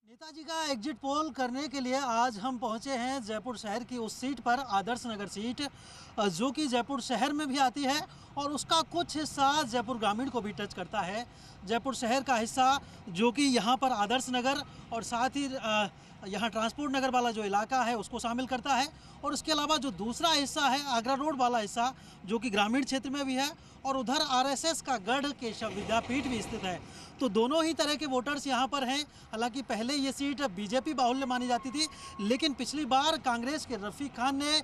नेताजी का exit poll करने के लिए आज हम पहुंचे हैं जयपुर शहर की उस सीट पर, आदर्श नगर सीट, जो कि जयपुर शहर में भी आती है और उसका कुछ हिस्सा जयपुर ग्रामीण को भी टच करता है। जयपुर शहर का हिस्सा जो कि यहाँ पर आदर्श नगर और साथ ही यहाँ ट्रांसपोर्ट नगर वाला जो इलाका है उसको शामिल करता है, और उसके अलावा जो दूसरा हिस्सा है आगरा रोड वाला हिस्सा जो कि ग्रामीण क्षेत्र में भी है, और उधर आरएसएस का गढ़ केशव विद्यापीठ भी स्थित है। तो दोनों ही तरह के वोटर्स यहाँ पर हैं। हालांकि पहले ये सीट बीजेपी बाहुल्य मानी जाती थी, लेकिन पिछली बार कांग्रेस के रफ़ीक खान ने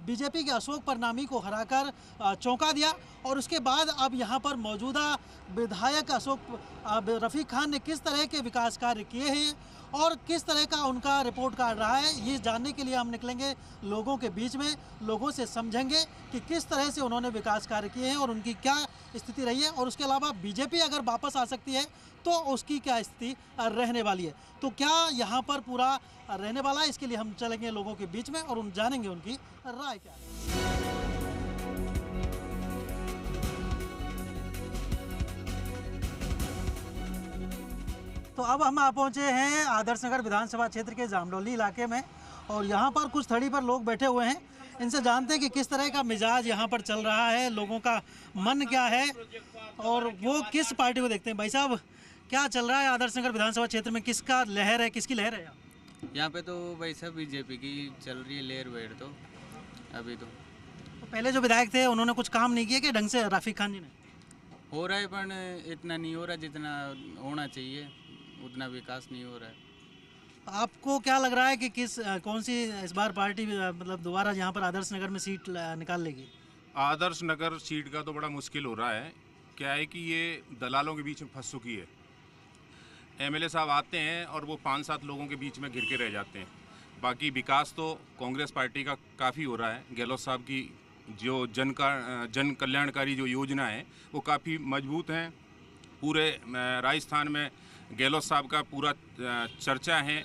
बीजेपी के अशोक परनामी को हराकर चौंका दिया, और उसके बाद अब यहाँ पर मौजूदा विधायक रफ़ीक खान ने किस तरह के विकास कार्य किए हैं और किस तरह का उनका रिपोर्ट कार्ड रहा है, ये जानने के लिए हम निकलेंगे लोगों के बीच में, लोगों से समझेंगे कि किस तरह से उन्होंने विकास कार्य किए हैं और उनकी क्या स्थिति रही है, और उसके अलावा बीजेपी अगर वापस आ सकती है तो उसकी क्या स्थिति रहने वाली है। तो क्या यहाँ पर पूरा रहने वाला है, इसके लिए हम चलेंगे लोगों के बीच में और जानेंगे उनकी राय क्या है। तो अब हम आ पहुँचे हैं आदर्श नगर विधानसभा क्षेत्र के जामडौली इलाके में, और यहाँ पर कुछ थड़ी पर लोग बैठे हुए हैं। इनसे जानते हैं कि किस तरह का मिजाज यहाँ पर चल रहा है, लोगों का मन क्या है और वो किस पार्टी को देखते हैं। भाई साहब, क्या चल रहा है आदर्श नगर विधानसभा क्षेत्र में, किसका लहर है, किसकी लहर है यहाँ पे? तो भाई साहब बीजेपी की चल रही है लहर वेर। तो अभी तो पहले जो विधायक थे उन्होंने कुछ काम नहीं किया कि ढंग से रफ़ीक खान जी ने? हो रहा है पर इतना नहीं हो रहा जितना होना चाहिए, उतना विकास नहीं हो रहा है। आपको क्या लग रहा है कि कौन सी इस बार पार्टी मतलब दोबारा यहाँ पर आदर्श नगर में सीट निकाल लेगी? आदर्श नगर सीट का तो बड़ा मुश्किल हो रहा है। क्या है कि ये दलालों के बीच में फंस चुकी है। एमएलए साहब आते हैं और वो 5-7 लोगों के बीच में घिर के रह जाते हैं। बाकी विकास तो कांग्रेस पार्टी का काफ़ी हो रहा है। गहलोत साहब की जो जन कल्याणकारी जो योजना है वो काफ़ी मजबूत हैं। पूरे राजस्थान में गहलोत साहब का पूरा चर्चा है।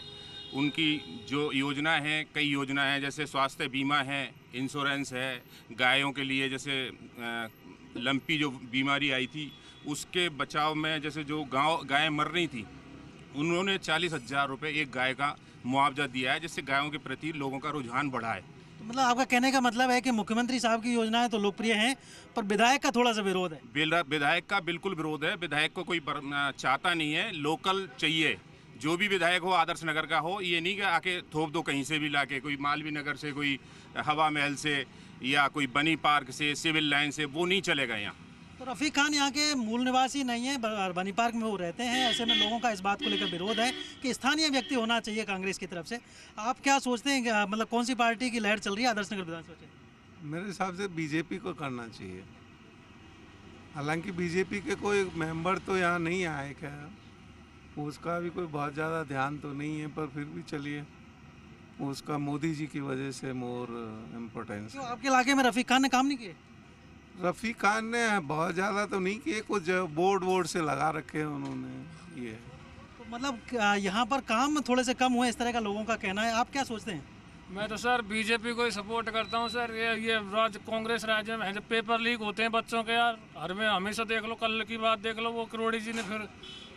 उनकी जो योजना है, कई योजना हैं, जैसे स्वास्थ्य बीमा है, इंश्योरेंस है, गायों के लिए जैसे लंपी जो बीमारी आई थी उसके बचाव में, जैसे जो गायें मर रही थी उन्होंने 40,000 रुपये एक गाय का मुआवजा दिया है, जिससे गायों के प्रति लोगों का रुझान बढ़ा है। तो मतलब आपका कहने का मतलब है कि मुख्यमंत्री साहब की योजनाएं तो लोकप्रिय हैं पर विधायक का थोड़ा सा विरोध है? विधायक का बिल्कुल विरोध है। विधायक को कोई चाहता नहीं है, लोकल चाहिए। जो भी विधायक हो आदर्श नगर का हो, ये नहीं कि आके थोप दो कहीं से भी लाके, कोई मालवीय नगर से, कोई हवा महल से या कोई बनी पार्क से, सिविल लाइन से, वो नहीं चलेगा यहाँ। तो रफ़ीक खान यहाँ के मूल निवासी नहीं है, बनी पार्क में वो रहते हैं। ऐसे में लोगों का इस बात को लेकर विरोध है कि स्थानीय व्यक्ति होना चाहिए कांग्रेस की तरफ से। आप क्या सोचते हैं, मतलब कौन सी पार्टी की लहर चल रही है आदर्श नगर विधानसभा क्षेत्र? मेरे हिसाब से बीजेपी को करना चाहिए। हालांकि बीजेपी के कोई मेंबर तो यहाँ नहीं आए, खैर उसका भी कोई बहुत ज़्यादा ध्यान तो नहीं है, पर फिर भी चलिए, उसका मोदी जी की वजह से मोर इम्पोर्टेंस। क्यों आपके इलाके में रफ़ीक खान ने काम नहीं किए? रफ़ीक खान ने बहुत ज़्यादा तो नहीं किए, कुछ बोर्ड से लगा रखे हैं उन्होंने। ये तो मतलब यहाँ पर काम थोड़े से कम हुए, इस तरह का लोगों का कहना है। आप क्या सोचते हैं? मैं तो सर बीजेपी को ही सपोर्ट करता हूँ सर। ये कांग्रेस राज्य में जब पेपर लीक होते हैं बच्चों के, यार हर में हमेशा देख लो, कल की बात देख लो, वो करोड़ी जी ने फिर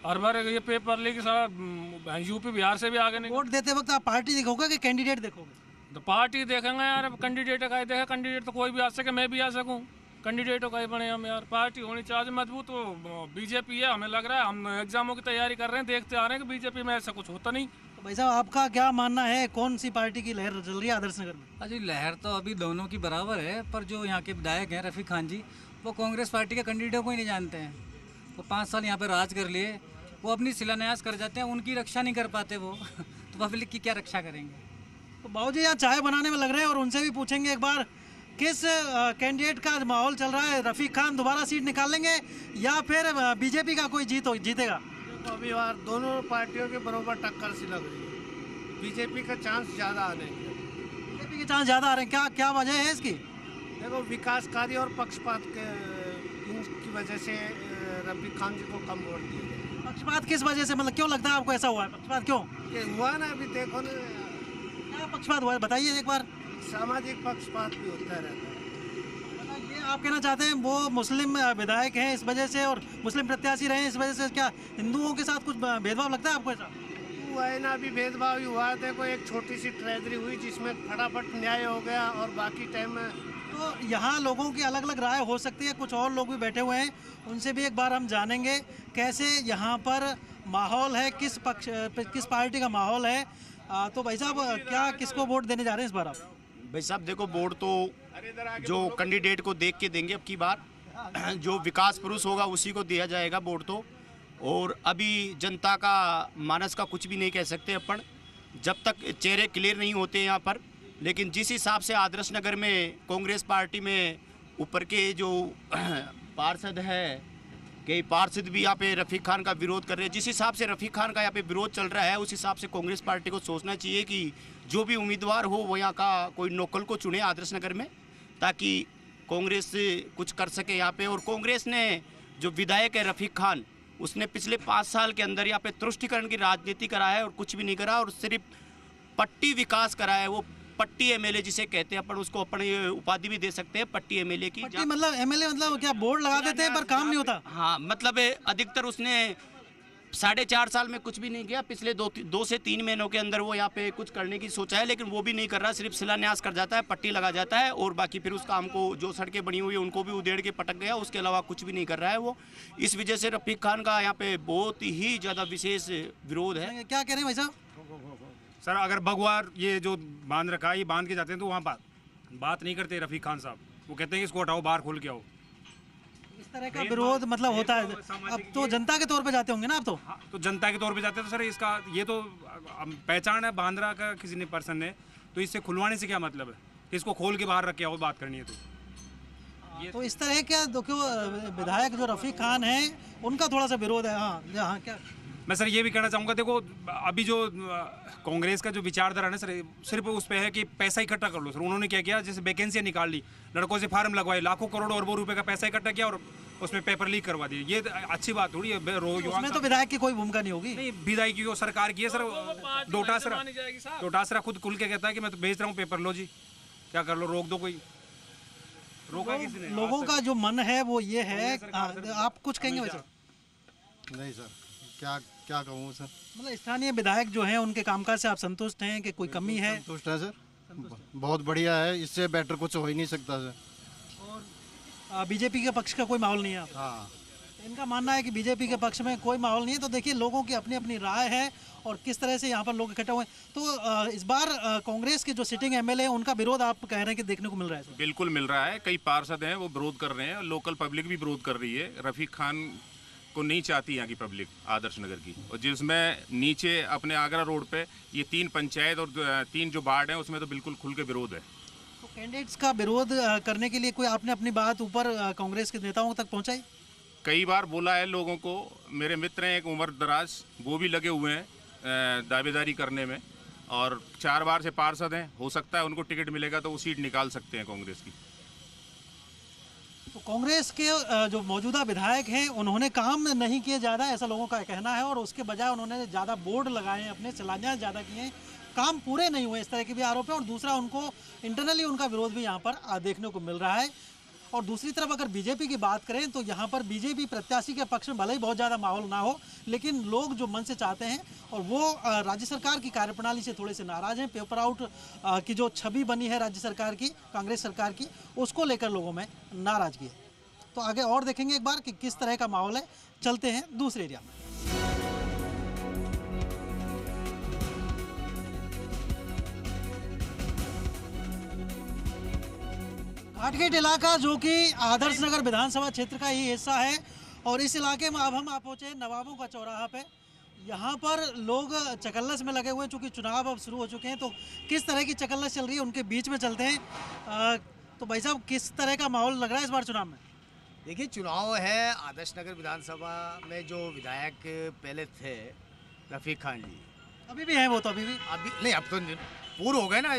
हर बार ये पेपर लीक सारा यूपी बिहार से भी आगे नहीं। वोट देते वक्त आप पार्टी देखोगे कि कैंडिडेट देखोगे? तो पार्टी देखेंगे यार, कैंडिडेट का ही देखा। कैंडिडेट तो कोई भी आ सके, मैं भी आ सकूँ, कैंडिडेटों का ही बने हम यार। पार्टी होनी चाहिए मजबूत। तो बीजेपी है, हमें लग रहा है, हम एग्जामों की तैयारी कर रहे हैं, देखते आ रहे हैं कि बीजेपी में ऐसा कुछ होता नहीं। तो भाई साहब, आपका क्या मानना है, कौन सी पार्टी की लहर चल रही है आदर्श नगर में? अजी लहर तो अभी दोनों की बराबर है, पर जो यहाँ के विधायक हैं रफ़ीक खान जी, वो कांग्रेस पार्टी के कैंडिडेटों को ही नहीं जानते हैं। वो 5 साल यहाँ पर राज कर लिए, वो अपनी शिलान्यास कर जाते हैं, उनकी रक्षा नहीं कर पाते वो तो पब्लिक की क्या रक्षा करेंगे? तो बाबूजी यहाँ चाय बनाने में लग रहे हैं, और उनसे भी पूछेंगे एक बार किस कैंडिडेट का माहौल चल रहा है। रफ़ीक खान दोबारा सीट निकाल लेंगे या फिर बीजेपी का कोई जीतेगा? देखो अभी यार दोनों पार्टियों के बराबर टक्कर सी लग रही है। बीजेपी का चांस ज़्यादा आने के, बीजेपी के चांस ज़्यादा आ रहे हैं। क्या वजह है इसकी? देखो विकास कार्य और पक्षपात के इनकी वजह से रफ़ीक खान जी को कम वोट दिए गए। पक्षपात किस वजह से, मतलब क्यों लगता है आपको ऐसा हुआ है? पक्षपात क्यों ये हुआ ना, अभी देखो ना क्या पक्षपात हुआ है, बताइए एक बार। सामाजिक पक्षपात भी होता रहता है। ये आप कहना चाहते हैं वो मुस्लिम विधायक हैं इस वजह से और मुस्लिम प्रत्याशी रहे हैं इस वजह से, क्या हिंदुओं के साथ कुछ भेदभाव लगता है आपको ऐसा? हुआ है ना, अभी भेदभाव ही हुआ। देखो एक छोटी सी ट्रेजरी हुई जिसमें फटाफट न्याय हो गया और बाकी टाइम में तो यहाँ लोगों की अलग अलग राय हो सकती है, कुछ और लोग भी बैठे हुए हैं, उनसे भी एक बार हम जानेंगे कैसे यहाँ पर माहौल है, किस पार्टी का माहौल है। तो भाई साहब क्या किसको वोट देने जा रहे हैं इस बार आप? भाई साहब देखो, वोट तो जो कैंडिडेट को देख के देंगे अब की बार, जो विकास पुरुष होगा उसी को दिया जाएगा वोट तो। और अभी जनता का मानस का कुछ भी नहीं कह सकते अपन, जब तक चेहरे क्लियर नहीं होते यहाँ पर। लेकिन जिस हिसाब से आदर्श नगर में कांग्रेस पार्टी में ऊपर के जो पार्षद है, कई पार्षद भी यहाँ पे रफ़ीक खान का विरोध कर रहे हैं। जिस हिसाब से रफ़ीक खान का यहाँ पे विरोध चल रहा है, उस हिसाब से कांग्रेस पार्टी को सोचना चाहिए कि जो भी उम्मीदवार हो वो यहाँ का कोई लोकल को चुने आदर्श नगर में, ताकि कांग्रेस कुछ कर सके यहाँ पे। और कांग्रेस ने जो विधायक है रफ़ीक खान, उसने पिछले 5 साल के अंदर यहाँ पे तुष्टिकरण की राजनीति करा है और कुछ भी नहीं करा, और सिर्फ पट्टी विकास करा है। वो पट्टी एमएलए जिसे कहते हैं अपन, उसको अपन ये उपाधि भी दे सकते हैं पट्टी एमएलए की। पट्टी मतलब एमएलए मतलब क्या बोर्ड लगा देते हैं पर काम नहीं होता? हाँ, मतलब अधिकतर उसने 4.5 साल में कुछ भी नहीं किया। पिछले 2 से 3 महीनों के अंदर वो यहाँ पे कुछ करने की सोचा है, लेकिन वो भी नहीं कर रहा। सिर्फ शिलान्यास कर जाता है, पट्टी लगा जाता है, और बाकी फिर उस काम को, जो सड़कें बनी हुई है उनको भी उधेड़ के पटक गया। उसके अलावा कुछ भी नहीं कर रहा है वो। इस वजह से रफ़ीक खान का यहाँ पे बहुत ही ज़्यादा विशेष विरोध है। क्या कह रहे हैं भाई साहब? सर अगर भगवान ये जो बांध रखा है, ये बांध के जाते हैं तो वहाँ बात नहीं करते रफ़ीक खान साहब। वो कहते हैं कि इसको हटाओ, बाहर खोल के आओ। इस तरह का विरोध मतलब होता है। अब तो जनता के तौर पे जाते होंगे ना आप तो? हाँ, तो जनता के तौर पे जाते हैं। तो सर इसका ये तो पहचान है बांद्रा का किसी ने पर्सन ने, तो इससे खुलवाने से क्या मतलब है कि इसको खोल के बाहर रख के आओ, बात करनी है तो इस तरह क्या देखो, विधायक जो रफ़ीक खान है उनका थोड़ा सा विरोध है। हाँ क्या मैं सर ये भी कहना चाहूँगा, देखो अभी जो कांग्रेस का जो विचारधारा है ना सर, सिर्फ उस पे है कि पैसा इकट्ठा कर लो। सर उन्होंने क्या किया, जैसे वैकेंसियाँ निकाल ली, लड़कों से फार्म लगवाए, लाखों करोड़ों अरबों रुपए का पैसा इकट्ठा किया और उसमें पेपर लीक करवा दिए। ये अच्छी बात थोड़ी है। उसमें तो विधायक की कोई भूमिका नहीं होगी। नहीं, विधायक की सरकार की है सर। डोटासरा खुद खुल के कहता है कि मैं तो भेज रहा हूँ पेपर, लो जी क्या कर लो, रोक दो। कोई रोका किसी ने? लोगों का जो मन है वो ये है। आप कुछ कहेंगे वैसे? नहीं सर, क्या कहूँ सर। मतलब स्थानीय विधायक जो हैं उनके कामकाज से आप संतुष्ट हैं कि कोई कमी है? संतुष्ट है सर, बहुत बढ़िया है। इससे बेटर कुछ हो ही नहीं सकता सर। और बीजेपी के पक्ष का कोई माहौल नहीं है? हाँ, इनका मानना है कि बीजेपी के पक्ष में कोई माहौल नहीं है। तो देखिए, लोगों की अपनी अपनी राय है और किस तरह से यहाँ पर लोग इकट्ठे हुए हैं। तो इस बार कांग्रेस के जो सिटिंग एमएलए हैं उनका विरोध आप कह रहे हैं कि देखने को मिल रहा है? बिल्कुल मिल रहा है। कई पार्षद हैं वो विरोध कर रहे हैं, लोकल पब्लिक भी विरोध कर रही है। रफ़ीक खान को नहीं चाहती यहाँ की पब्लिक आदर्श नगर की। और जिसमें नीचे अपने आगरा रोड पे ये 3 पंचायत और 3 जो वार्ड हैं उसमें तो बिल्कुल खुल के विरोध है। तो कैंडिडेट्स का विरोध करने के लिए कोई आपने अपनी बात ऊपर कांग्रेस के नेताओं तक पहुँचाई? कई बार बोला है लोगों को। मेरे मित्र हैं एक उमर दराज, वो भी लगे हुए हैं दावेदारी करने में, और 4 बार से पार्षद हैं। हो सकता है उनको टिकट मिलेगा तो वो सीट निकाल सकते हैं कांग्रेस की। तो कांग्रेस के जो मौजूदा विधायक हैं उन्होंने काम नहीं किए ज़्यादा, ऐसा लोगों का कहना है, और उसके बजाय उन्होंने ज़्यादा बोर्ड लगाए हैं, अपने शिलान्यास ज़्यादा किए हैं, काम पूरे नहीं हुए, इस तरह के भी आरोप है। और दूसरा, उनको इंटरनली उनका विरोध भी यहाँ पर देखने को मिल रहा है। और दूसरी तरफ अगर बीजेपी की बात करें तो यहाँ पर बीजेपी प्रत्याशी के पक्ष में भले ही बहुत ज़्यादा माहौल ना हो, लेकिन लोग जो मन से चाहते हैं और वो राज्य सरकार की कार्यप्रणाली से थोड़े से नाराज़ हैं। पेपर आउट की जो छवि बनी है राज्य सरकार की, कांग्रेस सरकार की, उसको लेकर लोगों में नाराज़गी है। तो आगे और देखेंगे एक बार कि किस तरह का माहौल है। चलते हैं दूसरे एरिया में। घाटगेट इलाका जो कि आदर्श नगर विधानसभा क्षेत्र का ही हिस्सा है, और इस इलाके में अब हम आप पहुँचे नवाबों का चौराहा पे। यहाँ पर लोग चकल्लस में लगे हुए हैं, चूँकि चुनाव अब शुरू हो चुके हैं। तो किस तरह की चकल्लस चल रही है उनके बीच में चलते हैं। तो भाई साहब, किस तरह का माहौल लग रहा है इस बार चुनाव में? देखिए, चुनाव है आदर्श नगर विधानसभा में। जो विधायक पहले थे रफ़ीक खान जी, अभी भी हैं वो? तो अभी नहीं, अब तो पूर्ण हो गए ना।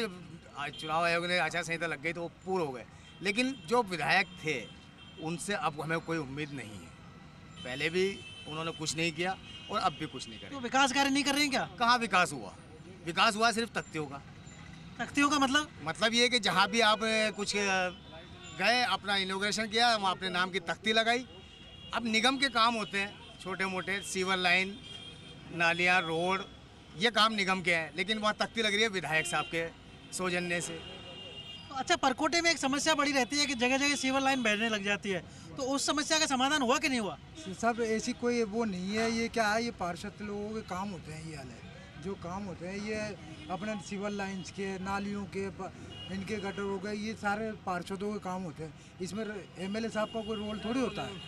चुनाव आयोग ने आचार संहिता लग गई तो वो पूर्ण हो गए। लेकिन जो विधायक थे उनसे अब हमें कोई उम्मीद नहीं है। पहले भी उन्होंने कुछ नहीं किया और अब भी कुछ नहीं करेंगे। तो विकास कार्य नहीं कर रहे हैं क्या? कहाँ विकास हुआ? विकास हुआ सिर्फ तख्तियों का। तख्तियों का मतलब ये कि जहाँ भी आप कुछ गए, अपना इनॉग्रेशन किया, वहाँ अपने नाम की तख्ती लगाई। अब निगम के काम होते हैं छोटे मोटे, सीवर लाइन, नालियाँ, रोड, ये काम निगम के हैं, लेकिन वहाँ तख्ती लग रही है विधायक साहब के सौजन्य से। अच्छा, परकोटे में एक समस्या बड़ी रहती है कि जगह जगह सीवर लाइन बहने लग जाती है, तो उस समस्या का समाधान हुआ कि नहीं हुआ? सब ऐसी कोई वो नहीं है, ये क्या है, ये पार्षद लोगों के काम होते हैं। ये हाल है, जो काम होते हैं ये अपने सिविल लाइंस के, नालियों के, इनके गटर हो गए, ये सारे पार्षदों के काम होते हैं। इसमें एमएलए साहब का कोई रोल थोड़ी होता है,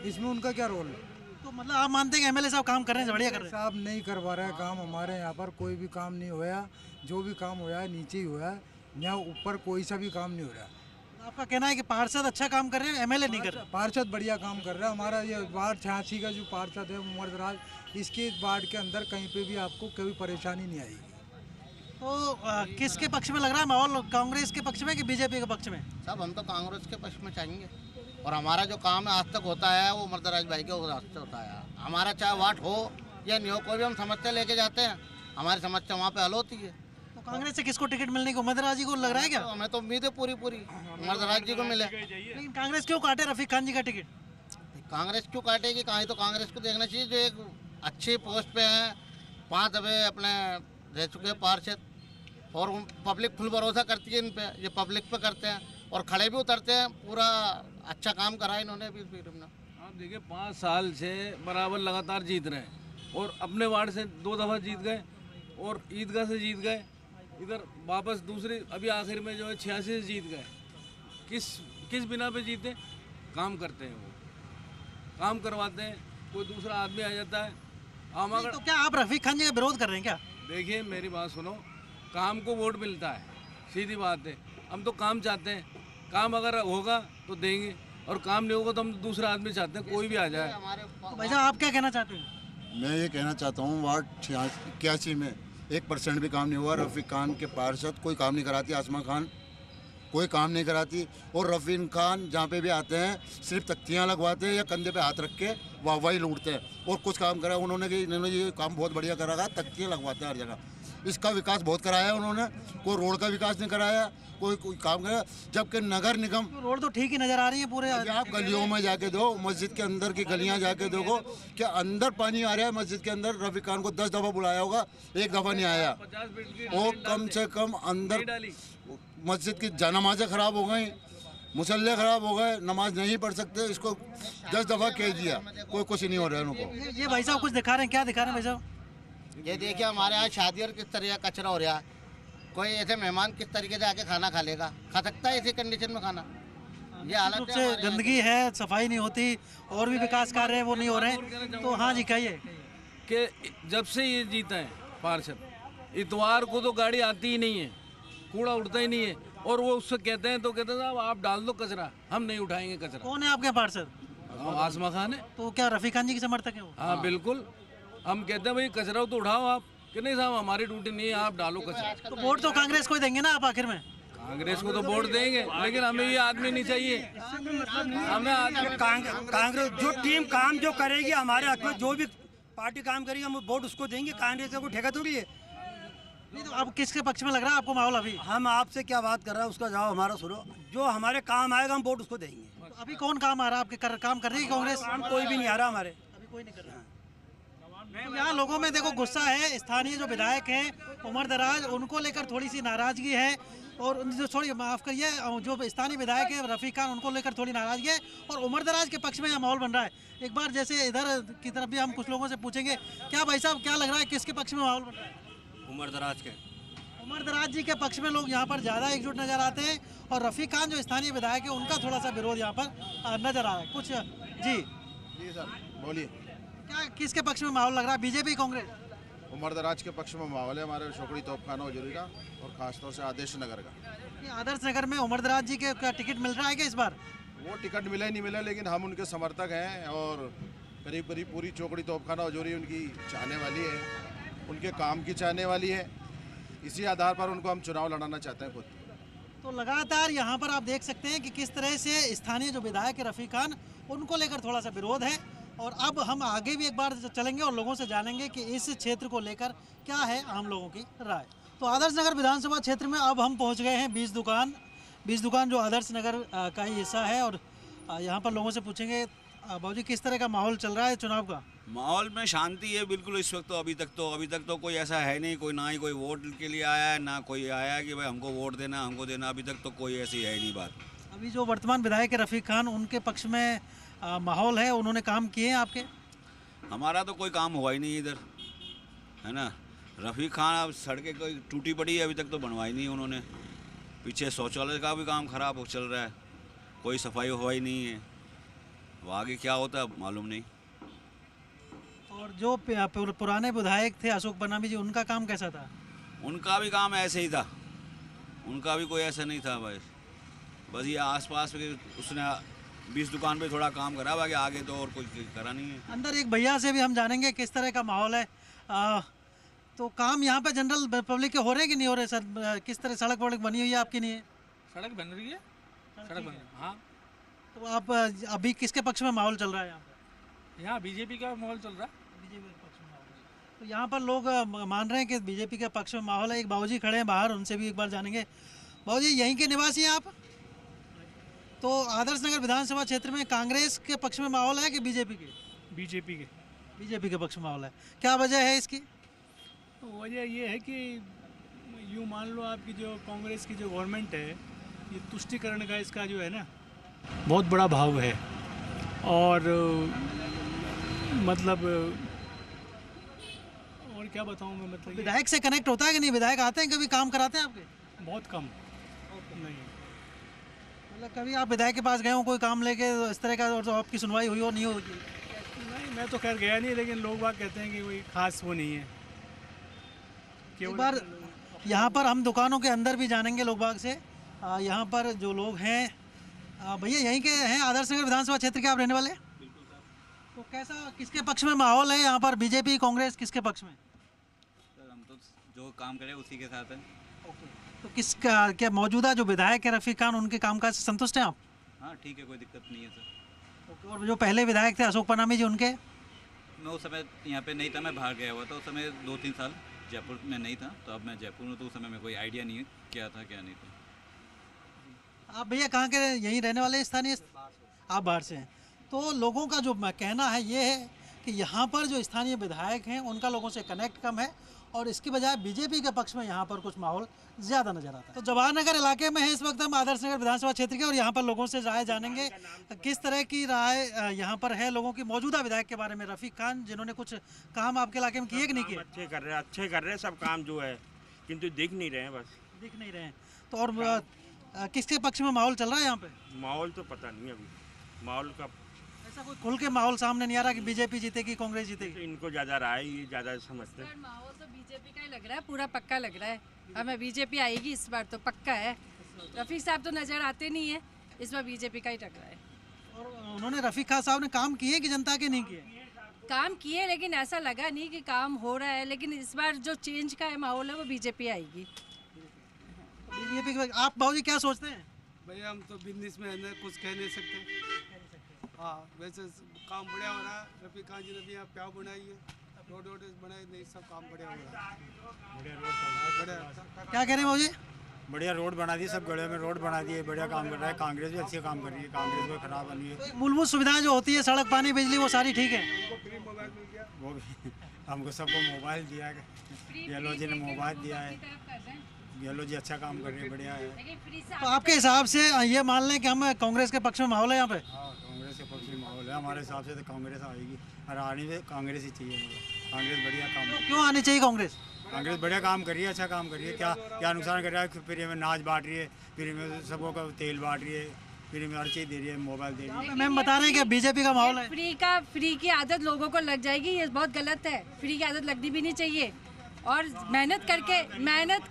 इसमें उनका क्या रोल है? तो मतलब आप मानते हैं कि एमएलए साहब काम कर रहे हैं, बढ़िया कर रहे हैं? साहब नहीं करवा रहे हैं काम। हमारे यहाँ पर कोई भी काम नहीं हुआ, जो भी काम हुआ है नीचे ही हुआ है, यहाँ ऊपर कोई सा भी काम नहीं हो रहा। आपका कहना है कि पार्षद अच्छा काम कर रहे हैं, एमएलए नहीं कर रहे? पार्षद बढ़िया काम कर रहा है। हमारा ये वार्ड 86 का जो पार्षद है उमरदराज, इसके वार्ड के अंदर कहीं पे भी आपको कोई परेशानी नहीं आएगी। तो किसके पक्ष में लग रहा है माहौल, कांग्रेस के पक्ष में कि बीजेपी के पक्ष में? साहब हम तो कांग्रेस के पक्ष में चाहेंगे, और हमारा जो काम है आज तक होता है वो उमरदराज भाई के आज से होता है। हमारा चाहे वार्ड हो या नहीं हो, कोई भी हम समस्या लेके जाते हैं, हमारी समस्या वहाँ पे हल होती है। तो कांग्रेस से किसको टिकट मिलने को, उमरदराज जी को लग रहा है क्या? तो हमें तो उम्मीद है पूरी उमरदराज जी को मिले। लेकिन कांग्रेस क्यों काटे रफीक खान जी का टिकट? कांग्रेस क्यों काटेगी? कहीं तो कांग्रेस को देखना चाहिए जो एक अच्छी पोस्ट पे हैं, 5 दफे अपने रह चुके पार्षद, और पब्लिक फुल भरोसा करती है इन पे, ये पब्लिक पे करते हैं और खड़े भी उतरते हैं। पूरा अच्छा काम करा इन्होंने भी। आप देखिए 5 साल से बराबर लगातार जीत रहे हैं, और अपने वार्ड से 2 दफ़ा जीत गए, और ईदगाह से जीत गए, इधर वापस दूसरी अभी आखिर में जो है 86 से जीत गए। किस बिना पे जीते? काम करते हैं, वो काम करवाते हैं, कोई दूसरा आदमी आ जाता है। हम अगर तो क्या आप रफीक खान जी का विरोध कर रहे हैं क्या? देखिए मेरी बात सुनो, काम को वोट मिलता है, सीधी बात है। हम तो काम चाहते हैं, काम अगर होगा तो देंगे, और काम नहीं होगा तो हम दूसरा आदमी चाहते हैं, कोई भी आ जाए। तो भाई साहब आप क्या कहना चाहते हैं? मैं ये कहना चाहता हूँ, वार्ड 81 में 1% भी काम नहीं हुआ। रफ़ीक खान के पार्षद कोई काम नहीं कराती, आसमा खान कोई काम नहीं कराती, और रफ़ीक खान जहाँ पे भी आते हैं सिर्फ तख्तियाँ लगवाते हैं या कंधे पे हाथ रख के वाहवाही लूटते हैं, और कुछ काम करा उन्होंने कि इन्होंने ये काम बहुत बढ़िया करा है, तख्तियाँ लगवाते हैं हर जगह। इसका विकास बहुत कराया है उन्होंने, कोई रोड का विकास नहीं कराया, कोई काम कराया। जबकि नगर निगम रोड तो ठीक ही नज़र आ रही है पूरे। आप गलियों में जाके दो, मस्जिद के अंदर की गलियां जाके देखो, क्या अंदर पानी आ रहा है मस्जिद के अंदर। रफ़ीक खान को 10 दफ़ा बुलाया होगा, 1 दफ़ा नहीं आया। और कम से कम अंदर मस्जिद की नमाज़ें ख़राब हो गई, मुसल्ले ख़राब हो गए, नमाज नहीं पढ़ सकते। इसको 10 दफ़ा कह दिया, कोई कुछ नहीं हो रहा है उनको। ये भाई साहब कुछ दिखा रहे हैं, क्या दिखा रहे हैं भाई साहब? ये देखिए हमारे यहाँ शादी और किस तरह का कचरा हो रहा है। कोई ऐसे मेहमान किस तरीके से आके खाना खा लेगा? खा सकता है इसी कंडीशन में खाना? ये हालत रूप से गंदगी है, सफाई नहीं होती, और भी विकास कार्य है वो नहीं हो रहे हैं। तो हाँ जी कहिए। कि जब से ये जीता है पार्षद, इतवार को तो गाड़ी आती ही नहीं है, कूड़ा उठता ही नहीं है, और वो उससे कहते हैं तो कहते हैं साहब आप डाल दो कचरा, हम नहीं उठाएंगे कचरा। कौन है आपके पार्षद? आसमा खान है। तो क्या रफ़ीक खान जी के समर्थक है वो? हाँ बिल्कुल, हम कहते हैं भाई कचरा तो उठाओ आप, कि नहीं साहब हमारी ड्यूटी नहीं है, आप डालो कचरा। तो वोट तो कांग्रेस को ही देंगे ना आप आखिर में? कांग्रेस को तो वोट देंगे, लेकिन हमें ये आदमी नहीं चाहिए। हमें कांग्रेस जो टीम काम जो करेगी हमारे हक में, जो भी पार्टी काम करेगी हम वोट उसको देंगे। कांग्रेस का कोई ठेका थोड़ी है। नहीं तो अब किसके पक्ष में लग रहा है आपको माहौल अभी? हम आपसे क्या बात कर रहे हैं उसका जवाब हमारा सुनो। जो हमारे काम आएगा हम वोट उसको देंगे। तो अभी कौन काम आ रहा है आपके? काम कर रही है कांग्रेस? काम कोई भी नहीं आ रहा हमारे, अभी कोई नहीं कर रहा। तो यहाँ लोगों में देखो गुस्सा है। स्थानीय जो विधायक हैं उमरदराज, उनको लेकर थोड़ी सी नाराजगी है, और जो थोड़ी माफ़ करिए जो स्थानीय विधायक है रफ़ीक खान, उनको लेकर थोड़ी नाराजगी है, और उमरदराज के पक्ष में यह माहौल बन रहा है। एक बार जैसे इधर की तरफ भी हम कुछ लोगों से पूछेंगे, क्या भाई साहब क्या लग रहा है किसके पक्ष में माहौल बन रहा है? उमरदराज के। उमरदराज जी के पक्ष में लोग यहाँ पर ज़्यादा एकजुट नज़र आते हैं, और रफ़ीक खान जो स्थानीय विधायक है उनका थोड़ा सा विरोध यहाँ पर नज़र आ रहा है कुछ। जी सर बोलिए, क्या किसके पक्ष में माहौल लग रहा है, बीजेपी कांग्रेस? उमरदराज के पक्ष में माहौल है हमारे छोकड़ी तोपखाना हजूरी का, और ख़ासतौर से आदर्श नगर का। आदर्श नगर में उमरदराज जी के टिकट मिल रहा है क्या इस बार? वो टिकट मिला ही नहीं मिला, लेकिन हम उनके समर्थक हैं, और करीब करीब पूरी चौकड़ी तोपखाना हजूरी उनकी चाहने वाली है, उनके काम की चाहने वाली है। इसी आधार पर उनको हम चुनाव लड़ाना चाहते हैं खुद। तो लगातार यहाँ पर आप देख सकते हैं कि किस तरह से स्थानीय जो विधायक है रफ़ीक खान, उनको लेकर थोड़ा सा विरोध है। और अब हम आगे भी एक बार चलेंगे और लोगों से जानेंगे कि इस क्षेत्र को लेकर क्या है आम लोगों की राय। तो आदर्श नगर विधानसभा क्षेत्र में अब हम पहुँच गए हैं 20 दुकान जो आदर्श नगर का ही हिस्सा है, और यहाँ पर लोगों से पूछेंगे बाबूजी किस तरह का माहौल चल रहा है चुनाव का? माहौल में शांति है बिल्कुल इस वक्त। तो अभी तक तो कोई ऐसा है नहीं, कोई ना ही कोई वोट के लिए आया है, ना कोई आया है कि भाई हमको वोट देना, हमको देना। अभी तक तो कोई ऐसी है नहीं बात। अभी जो वर्तमान विधायक है रफ़ीक खान, उनके पक्ष में माहौल है, उन्होंने काम किए हैं आपके? हमारा तो कोई काम हुआ ही नहीं इधर, है ना। रफ़ीक खान अब सड़कें कोई टूटी पड़ी है, अभी तक तो बनवाई नहीं उन्होंने। पीछे शौचालय का भी काम ख़राब हो चल रहा है, कोई सफाई हुआ ही नहीं है। वो आगे क्या होता है मालूम नहीं। और जो पुराने विधायक थे अशोक बनामी जी, उनका काम कैसा था? उनका भी काम ऐसे ही था, उनका भी कोई ऐसा नहीं था भाई। बस ये आसपास उसने 20 दुकान पे थोड़ा काम करा, बाकी आगे तो और कोई करा नहीं है। अंदर एक भैया से भी हम जानेंगे किस तरह का माहौल है। तो काम यहाँ पे जनरल पब्लिक के हो रहे कि नहीं हो रहे सर? किस तरह सड़क वड़क बनी हुई है आपकी? नहीं है सड़क बन रही है, सड़क बन रही है। हाँ, तो आप अभी किसके पक्ष में माहौल चल रहा है यहाँ पे? यहाँ बीजेपी का माहौल चल रहा है। बीजेपी के पक्ष में माहौल। तो यहाँ पर लोग मान रहे हैं कि बीजेपी के पक्ष में माहौल है। एक बाबूजी खड़े हैं बाहर, उनसे भी एक बार जानेंगे। बाबूजी, यहीं के निवासी हैं आप? तो आदर्श नगर विधानसभा क्षेत्र में कांग्रेस के पक्ष में माहौल है कि बीजेपी के? बीजेपी के पक्ष में माहौल है। क्या वजह है इसकी? वजह ये है कि यूँ मान लो आपकी जो कांग्रेस की जो गवर्नमेंट है, ये तुष्टिकरण का इसका जो है ना बहुत बड़ा भाव है। और मतलब और क्या बताऊँ मैं, मतलब विधायक से कनेक्ट होता है कि नहीं? विधायक आते हैं कभी, काम कराते हैं आपके? बहुत कम नहीं। मतलब कभी आप विधायक के पास गए हो कोई काम लेके इस तरह का, और तो आपकी सुनवाई हुई हो नहीं होगी? नहीं, मैं तो खैर गया नहीं, लेकिन लोग बात कहते हैं कि कोई खास वो नहीं है। एक बार यहाँ पर हम दुकानों के अंदर भी जानेंगे लोग बाग से। यहाँ पर जो लोग हैं, भैया यहीं के हैं, आदर्श नगर विधानसभा क्षेत्र के आप रहने वाले? तो कैसा, किसके पक्ष में माहौल है यहाँ पर? बीजेपी, कांग्रेस, किसके पक्ष में? सर हम तो जो काम करें उसी के साथ हैं। तो किसका, क्या मौजूदा जो विधायक है रफ़ीक खान, उनके कामकाज से संतुष्ट हैं आप? हाँ ठीक है, कोई दिक्कत नहीं है सर। और जो पहले विधायक थे अशोक बनामी जी, उनके? मैं उस समय यहाँ पे नहीं था, मैं बाहर गया हुआ था उस समय। 2-3 साल जयपुर में नहीं था, तो अब मैं जयपुर में, तो उस समय में कोई आइडिया नहीं है क्या था क्या नहीं था। आप भैया कहाँ के, यहीं रहने वाले स्थानीय? आप बाहर से हैं। तो लोगों का जो कहना है ये है कि यहाँ पर जो स्थानीय विधायक हैं उनका लोगों से कनेक्ट कम है, और इसकी बजाय बीजेपी के पक्ष में यहाँ पर कुछ माहौल ज़्यादा नजर आता है। तो जवाहर नगर इलाके में है इस वक्त हम, आदर्श नगर विधानसभा क्षेत्र के, और यहाँ पर लोगों से राय जानेंगे किस तरह की राय यहाँ पर है लोगों की मौजूदा विधायक के बारे में। रफ़ीक खान, जिन्होंने कुछ काम आपके इलाके में किए कि नहीं किए? अच्छे कर रहे हैं सब काम जो है, किंतु दिख नहीं रहे हैं, बस दिख नहीं रहे हैं। तो और किसके पक्ष में माहौल चल रहा है यहाँ पे? माहौल तो पता नहीं अभी, माहौल का ऐसा कोई खुल के माहौल सामने नहीं आ रहा कि बीजेपी जीतेगी, कांग्रेस जीतेगी। तो इनको ज़्यादा राय, ये ज़्यादा समझते हैं। माहौल तो बीजेपी का ही लग रहा है, पूरा पक्का लग रहा है। हमें बीजेपी आएगी इस बार, तो पक्का है। रफ़ीक साहब तो नज़र आते नहीं है, इस बार बीजेपी का ही टक रहा है। और उन्होंने, रफ़ीक खान साहब ने काम किए कि जनता के नहीं किए? काम किए, लेकिन ऐसा लगा नहीं कि काम हो रहा है। लेकिन इस बार जो चेंज का है माहौल है, वो बीजेपी आएगी। बीजेपी। आप बाबूजी क्या सोचते हैं? भैया हम तो बिजनेस में है ना, कुछ कह नहीं सकते। हाँ, वैसे काम बढ़िया हो रहा है। रफ़ीक खान जी ने भी यहाँ प्याव बनाई है, रोड बनाई, नहीं सब काम बढ़िया हो रहा है। बढ़िया रोड, क्या कह रहे हैं बाबूजी? बढ़िया रोड बना दी, सब गड़े में रोड बना दिए, बढ़िया काम कर रहा है। कांग्रेस भी अच्छी काम कर रही है, कांग्रेस कोई खराब नहीं है। तो मूलभूत सुविधाएं जो होती है, सड़क, पानी, बिजली, वो सारी ठीक है? वो भी हमको सबको मोबाइल दिया है, गहलोत जी ने मोबाइल दिया है। गहलोत जी अच्छा काम कर रहे हैं, बढ़िया है। तो आपके हिसाब से ये मान लें कि हम कांग्रेस के पक्ष में माहौल है यहाँ पे? हाँ, कांग्रेस के पक्ष में माहौल है हमारे हिसाब से। तो कांग्रेस आएगी, और आने में कांग्रेस ही चाहिए मुझे। कांग्रेस बढ़िया काम। क्यों आनी चाहिए कांग्रेस? कांग्रेस बढ़िया काम कर रही है, अच्छा काम कर रही है। क्या नुकसान कर रहा है? फ्री में अनाज बांट रही है, फ्री में सबको का तेल बांट रही है, फ्री में हर चीज़ दे रही है, मोबाइल दे रही है। मैम बता रहे हैं कि बीजेपी का माहौल है। फ्री की आदत लोगों को लग जाएगी, ये बहुत गलत है। फ्री की आदत लगनी भी नहीं चाहिए। और मेहनत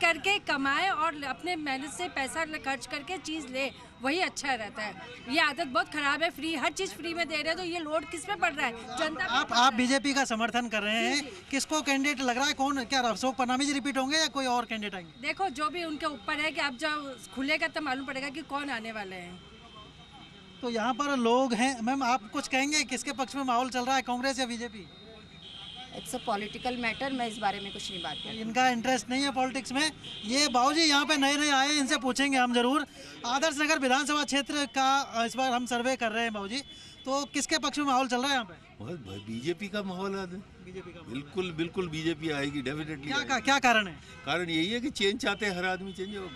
करके कमाए और अपने मेहनत से पैसा खर्च करके चीज़ ले, वही अच्छा रहता है। ये आदत बहुत ख़राब है। फ्री, हर चीज़ फ्री में दे रहे हैं, तो ये लोड किस पे पड़ रहा है? जनता। आप बीजेपी का समर्थन कर रहे हैं, किसको कैंडिडेट लग रहा है? कौन, क्या अशोक बनामी जी रिपीट होंगे या कोई और कैंडिडेट आएंगे? देखो, जो भी उनके ऊपर है कि अब जब खुलेगा तब मालूम पड़ेगा कि कौन आने वाले हैं। तो यहाँ पर लोग हैं। मैम, आप कुछ कहेंगे किसके पक्ष में माहौल चल रहा है, कांग्रेस या BJP? It's a political matter, मैं इस बारे में कुछ नहीं बात करूँ। इनका इंटरेस्ट नहीं है पॉलिटिक्स में। ये बाबूजी यहाँ पे नए आए, इनसे पूछेंगे हम जरूर। आदर्श नगर विधानसभा क्षेत्र का इस बार हम सर्वे कर रहे हैं बाबूजी। तो किसके पक्ष में माहौल चल रहा है यहाँ पे? बहुत बीजेपी का माहौल है। बीजेपी का बिल्कुल बिल्कुल बीजेपी आएगी डेफिनेटली। क्या कारण है? कारण यही है कि चेंज चाहते हैं, हर आदमी चेंज हो।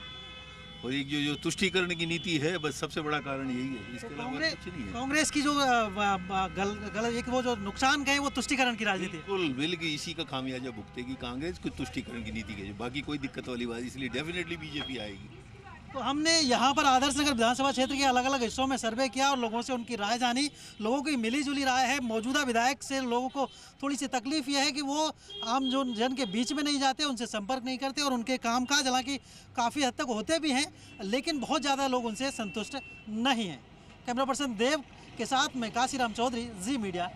और एक जो तुष्टीकरण की नीति है, बस सबसे बड़ा कारण यही है, इसके अलावा कुछ नहीं है। कांग्रेस की जो एक वो जो नुकसान गए वो तुष्टीकरण की राजनीति है। बिल्कुल इसी का खामियाजा भुगतेगी कांग्रेस को, तुष्टीकरण की नीति के। बाकी कोई दिक्कत वाली बात, इसलिए डेफिनेटली बीजेपी आएगी। तो हमने यहाँ पर आदर्श नगर विधानसभा क्षेत्र के अलग अलग हिस्सों में सर्वे किया और लोगों से उनकी राय जानी। लोगों की मिली जुली राय है। मौजूदा विधायक से लोगों को थोड़ी सी तकलीफ यह है कि वो आम जो जन के बीच में नहीं जाते, उनसे संपर्क नहीं करते और उनके कामकाज हालांकि काफ़ी हद तक होते भी हैं, लेकिन बहुत ज़्यादा लोग उनसे संतुष्ट नहीं हैं। कैमरा पर्सन देव के साथ मैं काशीराम चौधरी, जी मीडिया।